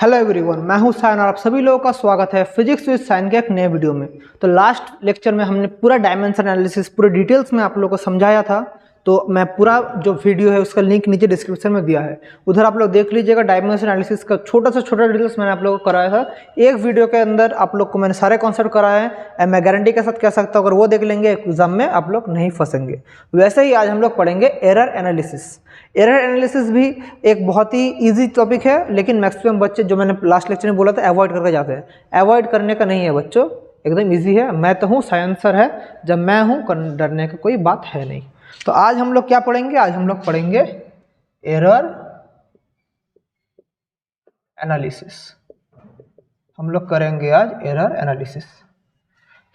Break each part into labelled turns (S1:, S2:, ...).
S1: Hello everyone, मैं हूं सायन और आप सभी लोगों का स्वागत है फिजिक्स विद सायन के एक नए वीडियो में। तो लास्ट लेक्चर में हमने पूरा डायमेंशन एनालिसिस पूरे डिटेल्स में आप लोगों को समझाया था। तो मैं पूरा जो वीडियो है उसका लिंक नीचे डिस्क्रिप्शन में दिया है, उधर आप लोग देख लीजिएगा। डायमेंशन एनालिसिस का छोटा से छोटा डिटेल्स मैंने आप लोगों को कराया था। एक वीडियो के अंदर आप लोग को मैंने सारे कॉन्सेप्ट कराए हैं। मैं गारंटी के साथ कह सकता हूँ अगर वो देख लेंगे एग्जाम में आप लोग नहीं फंसेंगे। वैसे ही आज हम लोग पढ़ेंगे एरर एनालिसिस। एरर एनालिसिस भी एक बहुत ही इजी टॉपिक है, लेकिन मैक्सिमम बच्चे जो मैंने लास्ट लेक्चर में बोला था अवॉइड करके जाते हैं। अवॉइड करने का नहीं है बच्चों, एकदम इजी है। मैं तो हूँ साइंसर है, जब मैं हूँ डरने का कोई बात है नहीं। तो आज हम लोग क्या पढ़ेंगे? आज हम लोग पढ़ेंगे एरर एनालिसिस। हम लोग करेंगे आज एरर एनालिसिस।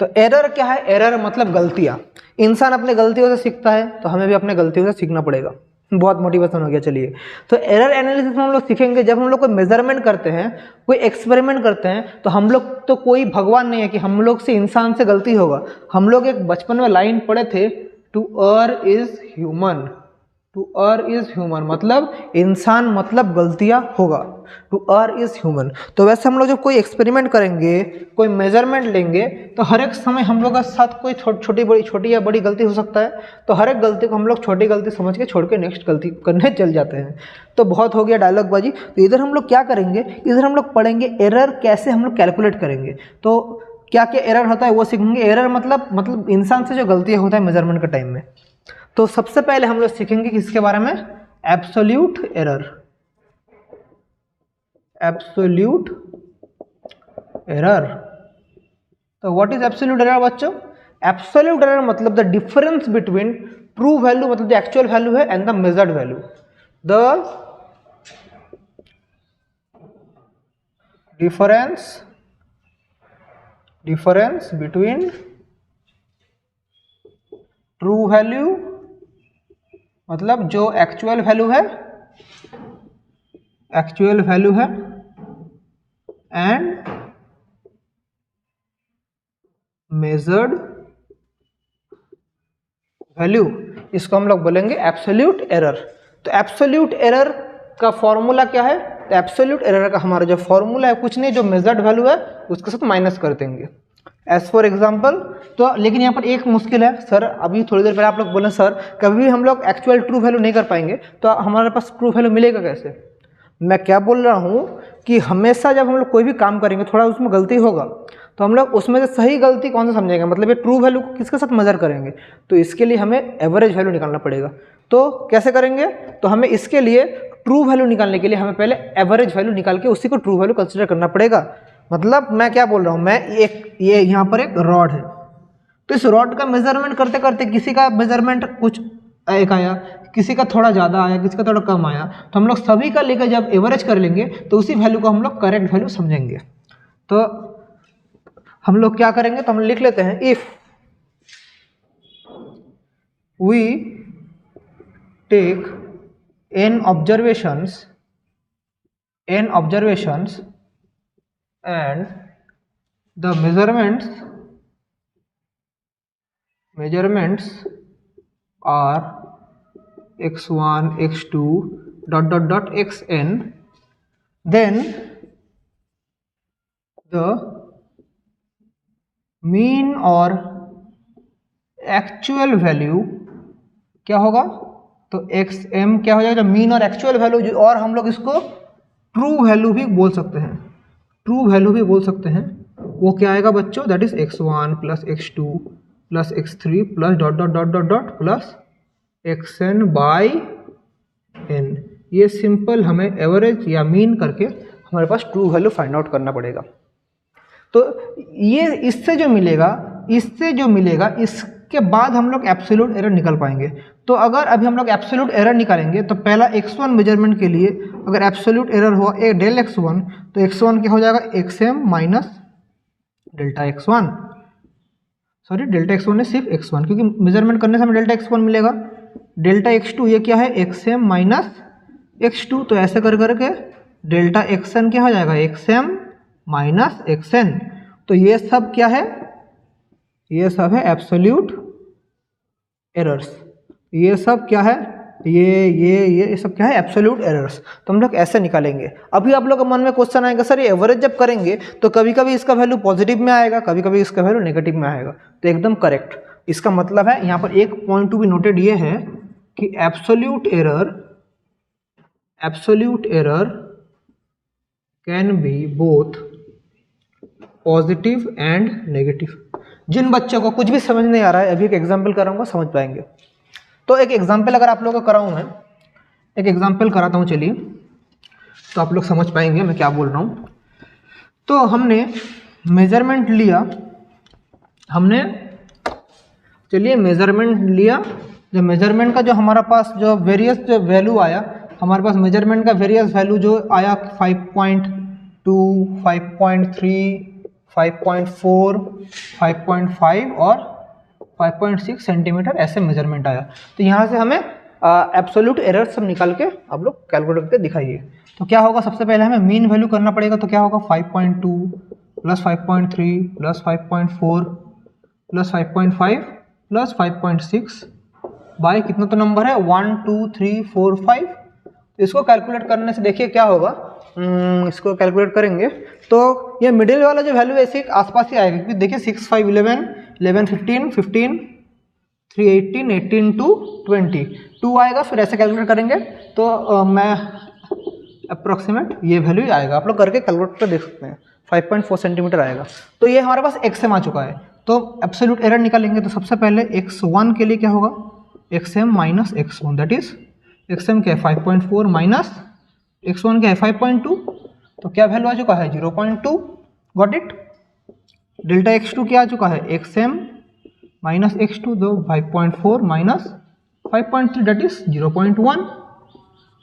S1: तो एरर क्या है? एरर मतलब गलतियां। इंसान अपने गलतियों से सीखता है, तो हमें भी अपने गलतियों से सीखना पड़ेगा। बहुत मोटिवेशन हो गया। चलिए, तो एरर एनालिसिस में हम लोग सीखेंगे जब हम लोग कोई मेजरमेंट करते हैं, कोई एक्सपेरिमेंट करते हैं, तो हम लोग तो कोई भगवान नहीं है कि हम लोग से इंसान से गलती होगा। हम लोग एक बचपन में लाइन पढ़े थे, to err is human. To err is human मतलब इंसान मतलब गलतियां होगा। To err is human. तो वैसे हम लोग जब कोई एक्सपेरिमेंट करेंगे, कोई मेजरमेंट लेंगे, तो हर एक समय हम लोग के साथ कोई छोटी या बड़ी गलती हो सकता है। तो हर एक गलती को हम लोग छोटी गलती समझ के छोड़ के नेक्स्ट गलती करने चल जाते हैं। तो बहुत हो गया डायलॉग बाजी। तो इधर हम लोग क्या करेंगे? इधर हम लोग पढ़ेंगे एरर कैसे हम लोग कैलकुलेट करेंगे। तो क्या क्या एरर होता है वो सीखेंगे। एरर मतलब इंसान से जो गलतियाँ होता है मेजरमेंट के टाइम में। तो सबसे पहले हम लोग सीखेंगे किसके बारे में? Absolute error. Absolute error. तो व्हाट इज एब्सोल्यूट एरर बच्चों? एब्सोल्यूट एरर मतलब the difference between true value मतलब जो एक्चुअल वैल्यू है and the measured value. The difference between true value मतलब जो एक्चुअल वैल्यू है एंड मेजर्ड वैल्यू, इसको हम लोग बोलेंगे एब्सोल्यूट एरर। तो एब्सोल्यूट एरर का फॉर्मूला क्या है? तो एब्सोल्यूट एरर का हमारा जो फॉर्मूला है कुछ नहीं, जो मेजर्ड वैल्यू है उसके साथ माइनस कर देंगे। एज फॉर एग्जाम्पल, तो लेकिन यहाँ पर एक मुश्किल है सर। अभी थोड़ी देर पहले आप लोग बोले सर कभी भी हम लोग एक्चुअल ट्रू वैल्यू नहीं कर पाएंगे, तो हमारे पास ट्रू वैल्यू मिलेगा कैसे? मैं क्या बोल रहा हूँ कि हमेशा जब हम लोग कोई भी काम करेंगे थोड़ा उसमें गलती होगा, तो हम लोग उसमें से सही गलती कौन सा समझेंगे, मतलब ये ट्रू वैल्यू को किसके साथ मेजर करेंगे? तो इसके लिए हमें एवरेज वैल्यू निकालना पड़ेगा। तो कैसे करेंगे? तो हमें इसके लिए ट्रू वैल्यू निकालने के लिए हमें पहले एवरेज वैल्यू निकाल के उसी को ट्रू वैल्यू कंसिडर करना पड़ेगा। मतलब मैं क्या बोल रहा हूँ, मैं ये यहाँ पर एक रॉड है, तो इस रॉड का मेजरमेंट करते करते किसी का मेजरमेंट कुछ एक आया, किसी का थोड़ा ज़्यादा आया, किसी का थोड़ा कम आया, तो हम लोग सभी का लेकर जब एवरेज कर लेंगे तो उसी वैल्यू को हम लोग करेक्ट वैल्यू समझेंगे। तो हम लोग क्या करेंगे? तो हम लिख लेते हैं, if we take n observations and the measurements are x1 x2 ... xn, then the mean और एक्चुअल वैल्यू क्या होगा? तो xm क्या हो जाएगा? मीन और एक्चुअल वैल्यू, और हम लोग इसको ट्रू वैल्यू भी बोल सकते हैं। ट्रू वैल्यू भी बोल सकते हैं। वो क्या आएगा बच्चों? That is x1 plus x2 plus x3 plus ... plus xn by n। ये सिंपल हमें एवरेज या मीन करके हमारे पास ट्रू वैल्यू फाइंड आउट करना पड़ेगा। तो ये इससे जो मिलेगा इसके बाद हम लोग एब्सोल्यूट एरर निकाल पाएंगे। तो अगर अभी हम लोग एब्सोल्यूट एरर निकालेंगे तो पहला x1 मेजरमेंट के लिए अगर एब्सोल्यूट एरर हुआ एक डेल x1, तो x1 क्या हो जाएगा? xm minus delta x1। Sorry, delta x1 है सिर्फ x1, क्योंकि मेजरमेंट करने से हमें डेल्टा x1 मिलेगा। डेल्टा x2 ये क्या है? xm minus x2। तो ऐसे कर करके डेल्टा xn क्या हो जाएगा? xm minus xn। तो ये सब क्या है? ये सब है एब्सोल्यूट एरर्स। ये सब क्या है? ये सब क्या है, एब्सोल्यूट एरर्स। तो हम लोग ऐसे निकालेंगे। अभी आप लोग के मन में क्वेश्चन आएगा, सर ये एवरेज जब करेंगे तो कभी कभी इसका वैल्यू पॉजिटिव में आएगा, कभी कभी इसका वैल्यू नेगेटिव में आएगा। तो एकदम करेक्ट। इसका मतलब है यहाँ पर एक पॉइंट टू बी नोटेड ये है कि absolute error can be both positive and negative. जिन बच्चों को कुछ भी समझ नहीं आ रहा है, अभी एक एग्जाम्पल कराऊंगा, समझ पाएंगे। तो एक एग्जाम्पल अगर आप लोगों को कराऊं, मैं एक एग्जाम्पल कराता हूं, चलिए, तो आप लोग समझ पाएंगे मैं क्या बोल रहा हूं। तो हमने मेजरमेंट लिया, चलिए मेजरमेंट लिया। जो मेजरमेंट का जो हमारा पास जो वेरियस जो वैल्यू आया, हमारे पास मेजरमेंट का वेरियस वैल्यू जो आया 5.2, 5.3, 5.4, 5.5 और 5.6 सेंटीमीटर ऐसे मेजरमेंट आया। तो यहाँ से हमें एब्सोल्यूट एरर सब निकाल के आप लोग कैलकुलेट करके दिखाइए। तो क्या होगा, सबसे पहले हमें मीन वैल्यू करना पड़ेगा। तो क्या होगा, 5.2 plus 5.3 plus 5.4 plus 5.5 plus 5.6 by कितना तो नंबर है 1 2 3 4 5। तो इसको कैलकुलेट करने से देखिए क्या होगा, इसको कैलकुलेट करेंगे तो ये मिडिल वाला जो वैल्यू ऐसे आसपास ही आएगा, क्योंकि देखिए 6 5 11 11 15 15 3 18 18 2 20 2 आएगा। फिर ऐसे कैलकुलेट करेंगे तो मैं अप्रोक्सीमेट ये वैल्यू आएगा। आप लोग करके कैलकुलेट कर देख सकते हैं, 5.4 सेंटीमीटर आएगा। तो ये हमारे पास XM आ चुका है। तो एब्सोल्यूट एरर निकालेंगे। तो सबसे पहले x1 के लिए क्या होगा, XM minus x1, that is XM क्या है 5.4 माइनस x1 क्या है 5.2। तो क्या वैल्यू आ चुका है 0.2, गॉट इट। डेल्टा x2 क्या आ चुका है XM माइनस x2, जो 5.4 minus 5.3 that is 0.1।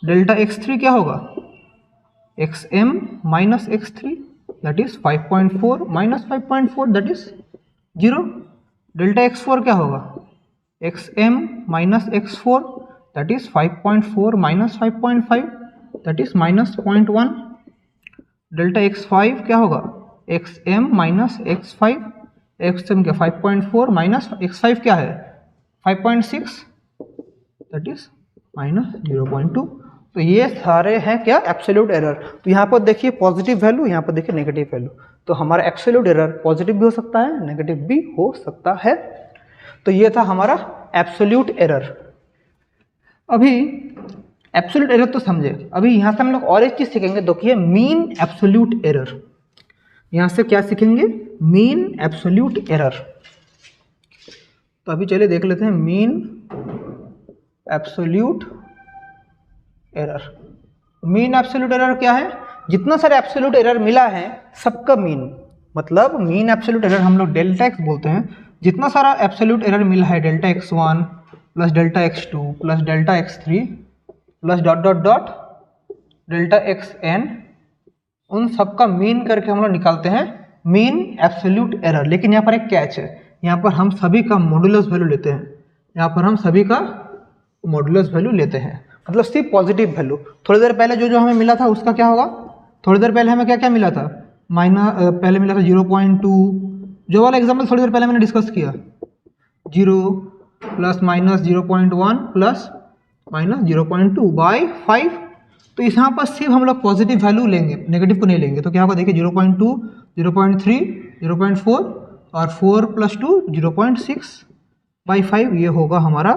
S1: Delta x3 क्या होगा XM minus x3 that is 5.4 minus 5.4 that is 0। Delta x4 क्या होगा XM minus x4 that is 5.4 minus 5.5 that is minus 0.1। Delta x5 क्या होगा XM माइनस x5, XM क्या 5.4 minus x5 क्या है 5.6 that is minus 0.2। तो ये सारे हैं क्या एब्सोल्यूट एरर। तो यहाँ पर देखिए पॉजिटिव वैल्यू, यहाँ पर देखिए नेगेटिव वैल्यू। तो हमारा एब्सोल्यूट एरर पॉजिटिव भी हो सकता है, नेगेटिव भी हो सकता है। तो ये था हमारा एब्सोल्यूट एरर। अभी एब्सोल्यूट एरर तो समझे, अभी यहाँ से हम लोग और एक चीज सीखेंगे, देखिए मीन एब्सोल्यूट एरर। यहाँ से क्या सीखेंगे, मीन एब्सोल्यूट एरर। तो अभी चलिए देख लेते हैं mean absolute error. Mean absolute error क्या है, जितना सारे एब्सोल्यूट एरर मिला है सबका मीन, मतलब मीन एब्सोल्यूट एरर हम लोग डेल्टा एक्स बोलते हैं। जितना सारा एब्सोल्यूट एरर मिला है delta x1 plus delta x2 plus delta x3 plus dot dot dot delta xn, उन सबका मीन करके हम लोग निकालते हैं मीन एब्सोल्यूट एरर। लेकिन यहाँ पर एक कैच है, यहाँ पर हम सभी का मॉडुलस वैल्यू लेते हैं, यहाँ पर हम सभी का मॉडुलस वैल्यू लेते हैं, मतलब सिर्फ पॉजिटिव वैल्यू। थोड़ी देर पहले जो हमें मिला था उसका क्या होगा, थोड़ी देर पहले हमें क्या क्या मिला था, पहले मिला था 0.2, जो वाला एग्जाम्पल थोड़ी देर पहले मैंने डिस्कस किया, 0 plus minus 0.1 plus minus 0.2 by 5। तो यहाँ पर सिर्फ हम लोग पॉजिटिव वैल्यू लेंगे, नेगेटिव को नहीं लेंगे। तो क्या होगा देखिए 0.2, 0.3, 0.4 और 4 प्लस 2 0.6 बाई 5, ये होगा हमारा,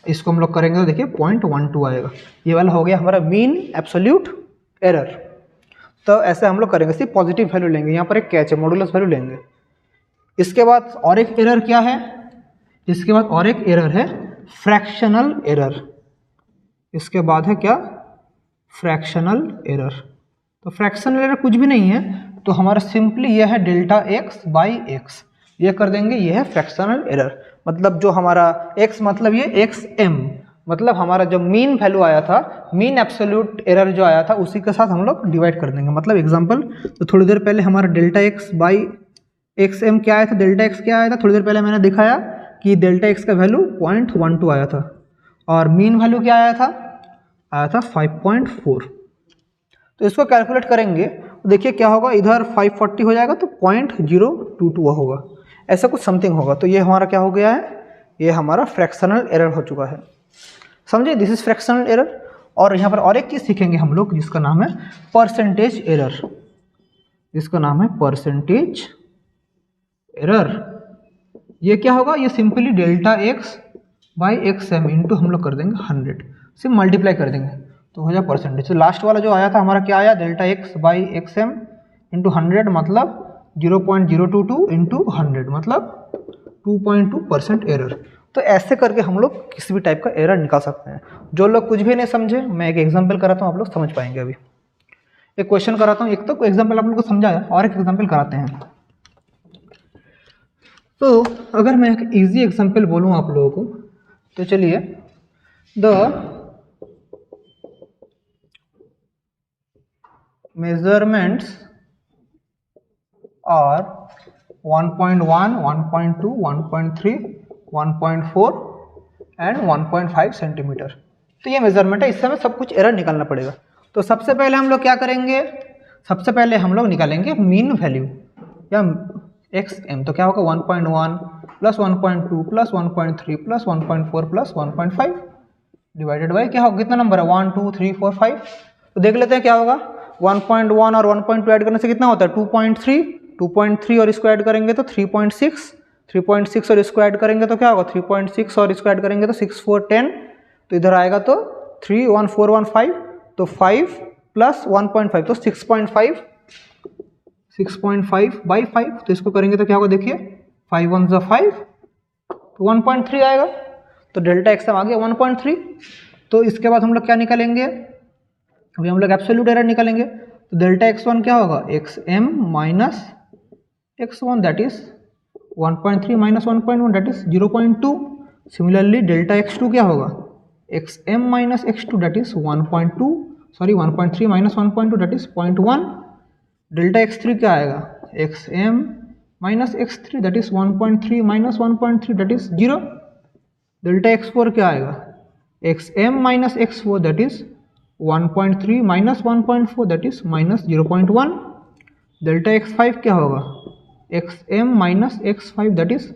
S1: इसको हम लोग करेंगे तो देखिए 0.12 आएगा। ये वाला हो गया हमारा मीन एब्सोल्यूट एरर। तो ऐसे हम लोग करेंगे, सिर्फ पॉजिटिव वैल्यू लेंगे। यहाँ पर एक कैच है, मॉडुलस वैल्यू लेंगे। इसके बाद और एक एरर क्या है, इसके बाद और एक एरर है फ्रैक्शनल एरर। इसके बाद है क्या, फ्रैक्शनल एरर। तो फ्रैक्शनल एरर कुछ भी नहीं है, तो हमारा सिंपली यह है डेल्टा एक्स बाई एक्स, ये कर देंगे, ये है फ्रैक्शनल एरर। मतलब जो हमारा x मतलब ये XM, मतलब हमारा जो मीन वैल्यू आया था, मीन एब्सोल्यूट एरर जो आया था, उसी के साथ हम लोग डिवाइड कर देंगे। मतलब एग्जांपल, तो थोड़ी देर पहले हमारा डेल्टा x बाई XM क्या आया था, डेल्टा x क्या आया था, थोड़ी देर पहले मैंने दिखाया कि डेल्टा x का वैल्यू 0.12 आया था, और मीन वैल्यू क्या आया था 5.4। तो इसको कैलकुलेट करेंगे तो देखिए क्या होगा, इधर 540 हो जाएगा तो 0.022 होगा, ऐसा कुछ समथिंग होगा। तो ये हमारा क्या हो गया है, ये हमारा फ्रैक्शनल एरर हो चुका है। समझे, दिस इज फ्रैक्शनल एरर। और यहाँ पर और एक चीज़ सीखेंगे हम लोग जिसका नाम है परसेंटेज एरर, जिसका नाम है परसेंटेज एरर। ये क्या होगा, ये simply delta x by x m into हम लोग कर देंगे 100, सिर्फ मल्टीप्लाई कर देंगे तो हो जाए परसेंटेज। तो लास्ट वाला जो आया था हमारा क्या आया, delta x by x m into 100 मतलब 0.022 इंटू 100 मतलब 2.2% एरर। तो ऐसे करके हम लोग किसी भी टाइप का एरर निकाल सकते हैं। जो लोग कुछ भी नहीं समझे, मैं एक एग्जांपल कराता हूँ, आप लोग समझ पाएंगे। अभी एक क्वेश्चन कराता हूँ, एक तो एग्जांपल आप लोग को समझाया और एक एग्जांपल कराते हैं। तो अगर मैं एक इजी एग्जांपल बोलूँ आप लोगों को तो चलिए, the measurements are 1.1, 1.2, 1.3, 1.4 and 1.5 centimetre. तो ये मेजरमेंट है, इससे हमें सब कुछ एरर निकालना पड़ेगा। तो सबसे पहले हम लोग क्या करेंगे, सबसे पहले हम लोग निकालेंगे मीन वैल्यू या एक्स एम। तो क्या होगा 1.1 plus 1.2 plus 1.3 plus 1.4 plus 1.5 divided by क्या होगा, कितना नंबर है 1 2 3 4 5। तो देख लेते हैं क्या होगा, 1.1 और 1.2 ऐड करने से कितना होता है 2.3, 2.3 और इसको ऐड करेंगे तो 3.6, 3.6 और इसको ऐड करेंगे तो क्या होगा 3.6 और इसको ऐड करेंगे तो 6 4 10। तो इधर आएगा तो 3 1 4 1 5, तो 5 प्लस 1.5 तो 6.5, 6.5 बाई 5। तो इसको करेंगे तो क्या होगा, देखिए 5 1 5 तो 1.3 आएगा। तो डेल्टा एक्स आ गया 1.3। तो इसके बाद हम लोग क्या निकालेंगे, अभी हम लोग एब्सोल्यूट एरर निकालेंगे। तो डेल्टा x1 क्या होगा, x m minus x1 that is 1.3 minus 1.1 that is 0.2। Similarly delta x2 क्या होगा, x m minus x2 that is 1.3 minus 1.2 that is 0.1। Delta x3 क्या आएगा, x m minus x3 that is 1.3 minus 1.3 that is 0। Delta x4 क्या आएगा, x m minus x4 that is 1.3 minus 1.4 that is minus 0.1। Delta x5 क्या होगा, x m minus x5 that is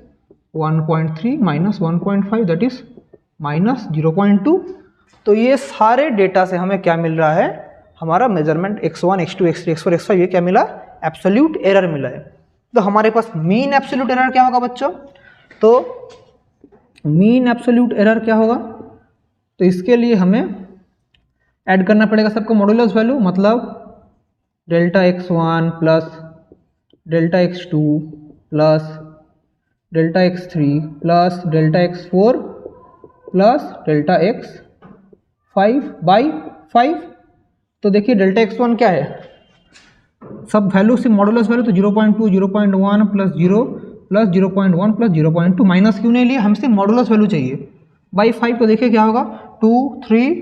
S1: 1.3 minus 1.5 that is minus 0.2। तो ये सारे data से हमें क्या मिल रहा है, हमारा measurement x1 x2 x3 x4 x5 ये क्या मिला, एब्सोल्यूट एरर मिला है। तो हमारे पास मीन एब्सोल्यूट एरर क्या होगा बच्चों, तो मीन एब्सोल्यूट एरर क्या होगा, तो इसके लिए हमें ऐड करना पड़ेगा सबको मॉडुलस वैल्यू, मतलब delta x1 plus delta x2 plus delta x3 plus delta x4 plus delta x5 by 5। तो देखिए डेल्टा x1 क्या है, सब वैल्यू से मॉडुलस वैल्यू तो 0.2 0.1 प्लस 0 प्लस 0.1 प्लस 0.2, माइनस क्यों नहीं लिया, हमसे मॉडुलस वैल्यू चाहिए बाई 5। तो देखिए क्या होगा 2 3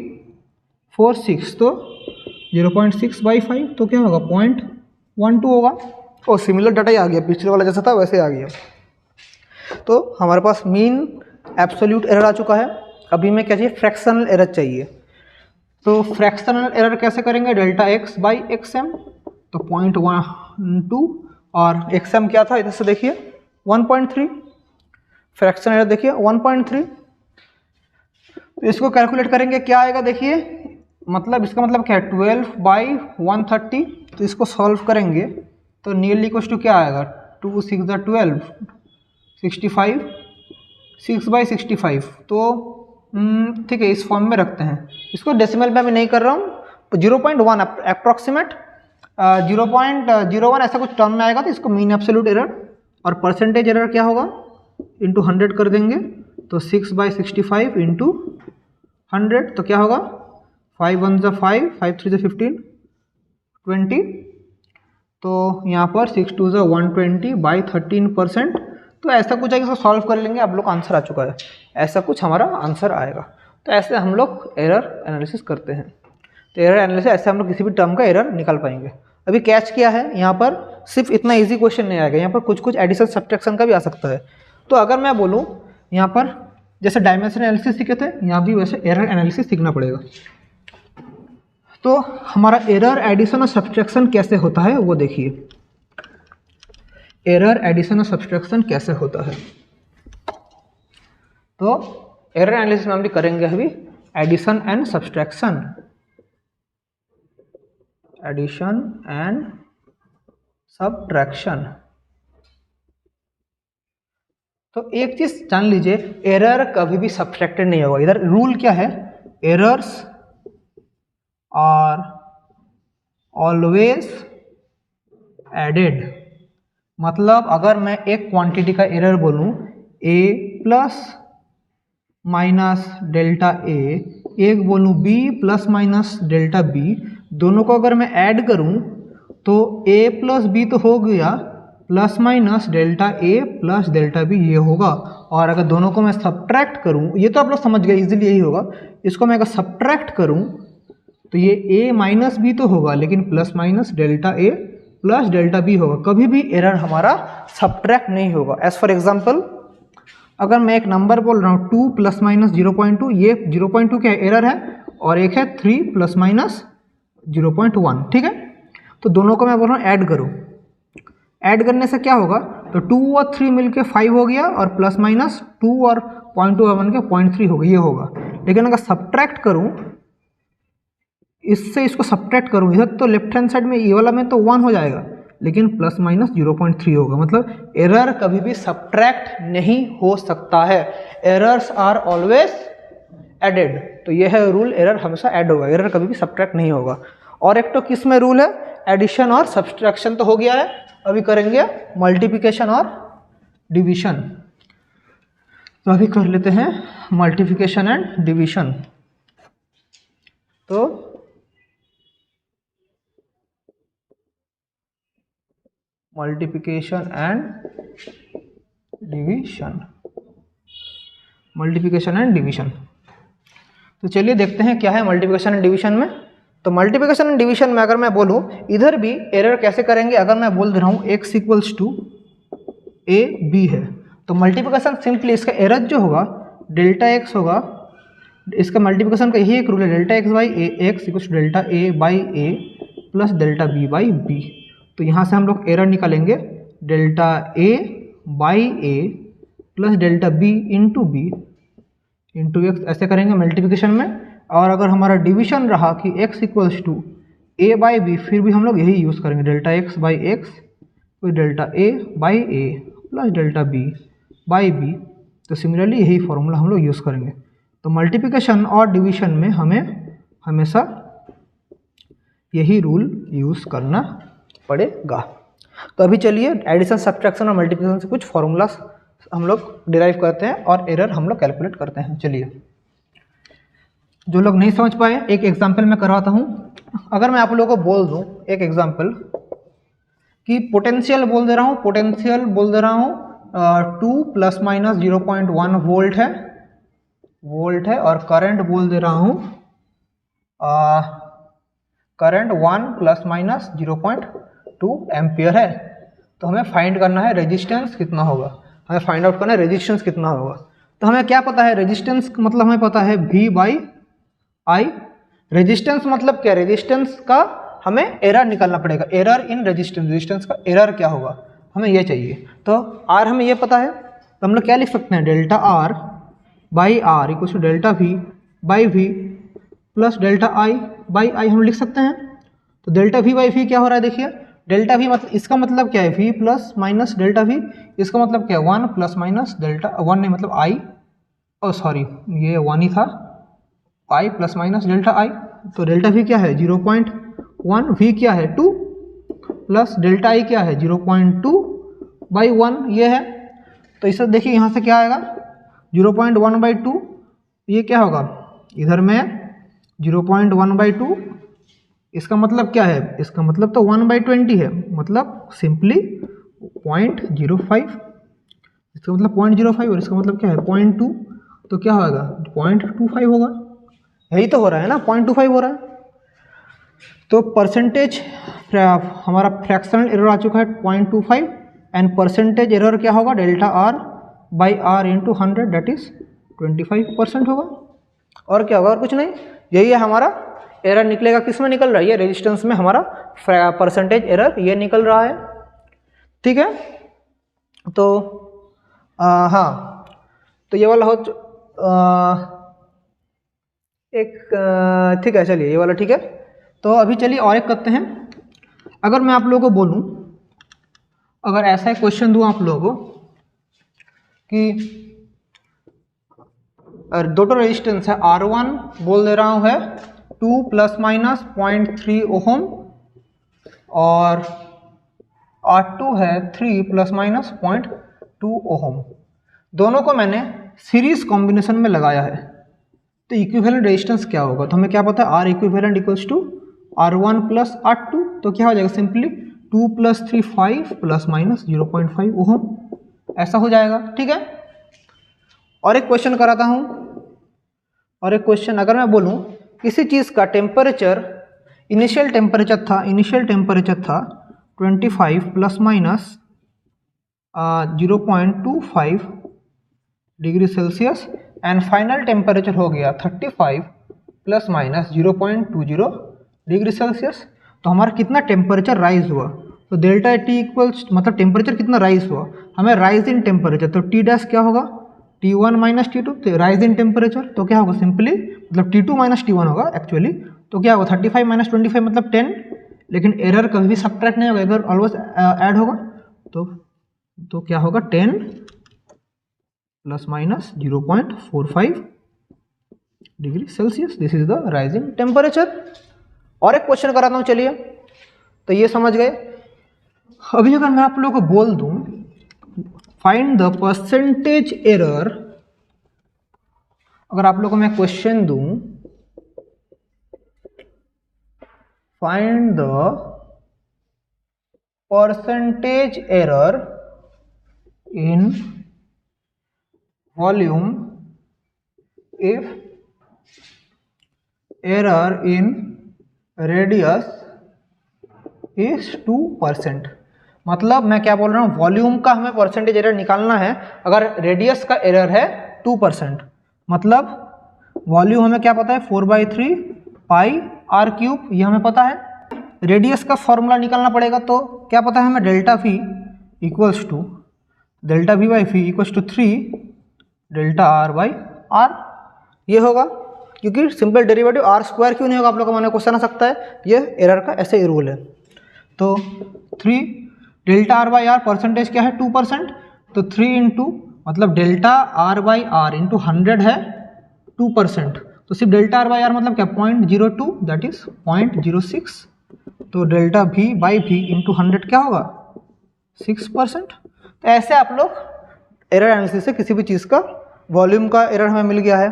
S1: 4 6 तो 0.6 बाई 5 तो क्या होगा 0.12 होगा। और सिमिलर डाटा ही आ गया, पिछले वाला जैसा था वैसे आ गया। तो हमारे पास मीन एब्सोल्यूट एरर आ चुका है। अभी में क्या चाहिए, फ्रैक्शनल एरर चाहिए। तो फ्रैक्शनल एरर कैसे करेंगे, delta x by x m, तो 0.12 और एक्स एम क्या था इधर से देखिए 1.3, फ्रैक्शनल एरर देखिए 1.3। तो इसको कैलकुलेट करेंगे क्या आएगा, देखिए मतलब इसका मतलब क्या है 12 बाई 130। तो इसको सॉल्व करेंगे तो नियरली इक्वल टू क्या आएगा 2 6 12 65 6 बाई 65। तो ठीक है, इस फॉर्म में रखते हैं इसको, डेसिमल में मैं नहीं कर रहा हूँ। 0.1 अप्रॉक्सीमेट 0.01 ऐसा कुछ टर्म में आएगा। तो इसको मीन एब्सोल्यूट एरर और परसेंटेज एरर क्या होगा इंटू 100 कर देंगे। तो 6 बाई 65 इंटू 100 तो क्या होगा 5 1 5 5 3 15 20। तो यहाँ पर 6 2 120 बाई 13%। तो ऐसा कुछ आएगा, इसको सॉल्व कर लेंगे, आप लोग आंसर आ चुका है, ऐसा कुछ हमारा आंसर आएगा। तो ऐसे हम लोग एरर एनालिसिस करते हैं। तो एरर एनालिसिस ऐसे हम लोग किसी भी टर्म का एरर निकाल पाएंगे। अभी कैच किया है, यहाँ पर सिर्फ इतना इजी क्वेश्चन नहीं आएगा, यहाँ पर कुछ कुछ एडिशन सब्ट्रैक्शन का भी आ सकता है। तो अगर मैं बोलूँ यहाँ पर जैसे डायमेंशन एनालिसिस सीखे थे, यहाँ भी वैसे एरर एनालिसिस सीखना पड़ेगा। तो हमारा एरर एडिशन और सब्ट्रैक्शन कैसे होता है वो देखिए, एरर एडिशन और सब्ट्रैक्शन कैसे होता है। तो एरर एनालिसिस में हम भी करेंगे अभी addition and subtraction, addition and subtraction. तो एक चीज जान लीजिए, एरर कभी भी सब्ट्रैक्टेड नहीं होगा। इधर रूल क्या है, एरर्स आर ऑलवेज एडेड। मतलब अगर मैं एक क्वांटिटी का एरर बोलूं a plus minus delta A, एक बोलूं b plus minus delta b, दोनों को अगर मैं ऐड करूं तो a प्लस बी तो हो गया, plus minus delta A plus delta B ये होगा। और अगर दोनों को मैं सब्ट्रैक्ट करूं, ये तो आप लोग समझ गए, इजीली यही होगा। इसको मैं अगर सब्ट्रैक्ट करूं तो ये a माइनस बी तो होगा, लेकिन plus minus delta A plus delta B होगा। कभी भी एरर हमारा सब्ट्रैक्ट नहीं होगा। एज फॉर एग्जांपल, अगर मैं एक नंबर बोल रहा हूँ 2 प्लस माइनस 0.2, ये 0.2 क्या एरर है, और एक है 3 प्लस माइनस 0.1, ठीक है। तो दोनों को मैं बोल रहा हूँ ऐड करो। ऐड करने से क्या होगा, तो 2 और 3 मिलके 5 हो गया, और प्लस माइनस 2 और 0.2 बन के 0.3 हो गया, ये होगा। लेकिन अगर सब्ट्रैक्ट करूँ, इससे इसको सब्ट्रैक्ट करूँ, इधर तो लेफ्ट हैंड साइड में ये वाला में तो 1 हो जाएगा, लेकिन प्लस माइनस 0.3 होगा। मतलब एरर कभी भी सब्ट्रैक्ट नहीं हो सकता है। Errors are always added. तो ये है रूल, एरर हमेशा ऐड होगा, एरर कभी भी सब्ट्रैक्ट नहीं होगा। और एक तो किस में रूल है, एडिशन और सब्ट्रैक्शन तो हो गया है। अभी करेंगे मल्टीप्लिकेशन और डिवीजन। तो अभी कर लेते हैं मल्टीप्लिकेशन एंड डिवीजन। तो multiplication and division, multiplication and division. तो चलिए देखते हैं क्या है मल्टीप्लिकेशन एंड डिवीजन में। तो मल्टीप्लिकेशन एंड डिवीजन में अगर मैं बोलूं, इधर भी एरर कैसे करेंगे, अगर मैं बोल दे रहा हूं x equals to A B है, तो मल्टीप्लिकेशन सिंपली इसका एरर जो होगा डेल्टा x होगा। इसका मल्टीप्लिकेशन का यही एक रूल है, delta x by A, x equals to delta A by A plus delta B by B. तो यहाँ से हम लोग एरर निकालेंगे, delta A by A plus delta B into B into x, ऐसे करेंगे मल्टीप्लिकेशन में। और अगर हमारा डिवीजन रहा कि x equals to A by B, फिर भी हम लोग यही यूज़ करेंगे, डेल्टा एक्स बाई एक्स फिर delta A by A plus delta B by B. तो सिमिलरली यही फॉर्मूला हम लोग यूज़ करेंगे। तो मल्टीप्लिकेशन और डिवीजन में हमें हमेशा यही रूल यूज़ करना पड़ेगा। तो अभी चलिए एडिशन, सब्ट्रैक्शन और मल्टीप्लिकेशन से कुछ फॉर्मूलास हम लोग डिराइव करते हैं और एरर हम लोग कैलकुलेट करते हैं। चलिए, जो लोग नहीं समझ पाए एक एग्जांपल मैं करवाता हूँ। अगर मैं आप लोगों को बोल दूँ एक एग्जांपल कि पोटेंशियल बोल दे रहा हूँ, पोटेंशियल बोल दे रहा हूँ 2 प्लस माइनस 0.1 वोल्ट है, और करंट बोल दे रहा हूँ करंट 1 प्लस माइनस 0.2 एम्पियर है। तो हमें फाइंड करना है रेजिस्टेंस कितना होगा, हमें फाइंड आउट करना है रेजिस्टेंस कितना होगा। तो हमें क्या पता है, रेजिस्टेंस मतलब हमें पता है V बाई आई। रेजिस्टेंस मतलब क्या, रेजिस्टेंस का हमें एरर निकालना पड़ेगा, एरर इन रेजिस्टेंस, रेजिस्टेंस का एरर क्या होगा हमें ये चाहिए। तो R हमें ये पता है, तो हम लोग क्या लिख सकते हैं, delta R by R equal to delta V by V plus delta I by I हम लिख सकते हैं। तो डेल्टा V बाई V क्या हो रहा है, देखिए डेल्टा V मतलब इसका मतलब क्या है, V plus minus delta V, इसका मतलब क्या है 1 प्लस माइनस डेल्टा 1 नहीं मतलब I, ओ सॉरी ये 1 ही था, I plus minus delta I। तो डेल्टा V क्या है 0.1, V क्या है 2 प्लस डेल्टा I क्या है 0.2 बाई 1 ये है। तो इसे देखिए यहाँ से क्या आएगा 0.1 बाई 2, ये क्या होगा इधर में 0.1 बाई 2, इसका मतलब क्या है, इसका मतलब तो 1/20 है, मतलब सिंपली 0.05, इसका मतलब 0.05 और इसका मतलब क्या है 0.2, तो क्या होगा 0.25 होगा, यही तो हो रहा है ना 0.25 हो रहा है। तो परसेंटेज हमारा फ्रैक्शनल एरर आ चुका है 0.25 एंड परसेंटेज एरर क्या होगा delta R by R into 100 that is 25% होगा। और क्या होगा, और कुछ नहीं, यही है हमारा एरर निकलेगा। किस में निकल रहा है, ये रेजिस्टेंस में हमारा परसेंटेज एरर ये निकल रहा है, ठीक है। तो हाँ, तो ये वाला हो एक ठीक है, चलिए ये वाला ठीक है। तो अभी चलिए और एक करते हैं। अगर मैं आप लोगों को बोलूं, अगर ऐसा एक क्वेश्चन दूं आप लोगों को कि दो तो रेजिस्टेंस है, R1 बोल दे रहा हूं है 2 ± 0.3 ओहम और R2 है 3 ± 0.2 ओहम। दोनों को मैंने सीरीज कॉम्बिनेशन में लगाया है, तो इक्विवेलेंट रेजिस्टेंस क्या होगा? तो हमें क्या पता है, R equivalent equals to R1 + R2। तो क्या हो जाएगा, सिंपली 2 + 3 5 ± 0.5 ओहम, ऐसा हो जाएगा। ठीक है, और एक क्वेश्चन कराता हूं। और एक क्वेश्चन, अगर मैं बोलूं किसी चीज़ का टेम्परेचर, इनिशियल टेम्परेचर था 25 ± 0.25 degree Celsius and final temperature हो गया 35 ± 0.20 डिग्री सेल्सियस। तो हमारा कितना टेम्परेचर राइज हुआ? तो डेल्टा टी इक्वल्स, मतलब टेम्परेचर कितना राइज हुआ, हमें राइज इन टेम्परेचर, तो टी डैश क्या होगा, T1 - T2, rise in temperature. तो क्या होगा, सिंपली मतलब T2 - T1 होगा एक्चुअली। तो क्या होगा, 35 - 25 मतलब 10, लेकिन एरर कभी भी सब्ट्रैक्ट नहीं होगा, एरर ऑलवेज ऐड होगा। तो क्या होगा, 10 ± 0.45 degree Celsius. This is the rising temperature. और एक क्वेश्चन कराता हूँ, चलिए। तो ये समझ गए। अभी अगर मैं आप लोगों को बोल दूं फाइंड द परसेंटेज एरर, अगर आप लोगों को मैं क्वेश्चन दूं find the percentage error in volume if error in radius is 2%। मतलब मैं क्या बोल रहा हूँ, वॉल्यूम का हमें परसेंटेज एरर निकालना है अगर रेडियस का एरर है 2%। मतलब वॉल्यूम हमें क्या पता है, 4/3 πr³, ये हमें पता है। रेडियस का फॉर्मूला निकालना पड़ेगा, तो क्या पता है हमें, delta V equals to ΔV/V = 3 ΔR/R, ये होगा। क्योंकि सिंपल डेरिवेटिव R² क्यों नहीं होगा, आप लोगों का मन में क्वेश्चन आ सकता है। ये एरर का ऐसे ही रूल है। तो 3 ΔR/R, परसेंटेज क्या है 2%, तो 3 इंटू मतलब ΔR/R इंटू 100 है 2%। तो सिर्फ ΔR/R मतलब क्या, 0.02, दैट इज 0.06। तो ΔV/V इंटू 100 क्या होगा, 6%। तो ऐसे आप लोग एरर एनालिसिस से किसी भी चीज़ का वॉल्यूम का एरर हमें मिल गया है।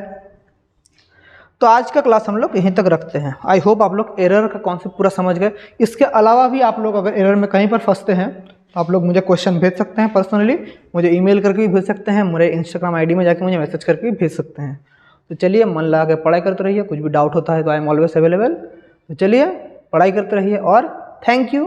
S1: तो आज का क्लास हम लोग यहीं तक रखते हैं। आई होप आप लोग एरर का कॉन्सेप्ट पूरा समझ गए। इसके अलावा भी आप लोग अगर एरर में कहीं पर फंसते हैं तो आप लोग मुझे क्वेश्चन भेज सकते हैं पर्सनली, मुझे ईमेल करके भी भेज सकते हैं, मेरे इंस्टाग्राम आईडी में जाके मुझे मैसेज करके भी भेज सकते हैं। तो चलिए, मन लगा के पढ़ाई करते रहिए। कुछ भी डाउट होता है तो आई एम ऑलवेज अवेलेबल। तो चलिए, पढ़ाई करते रहिए और थैंक यू।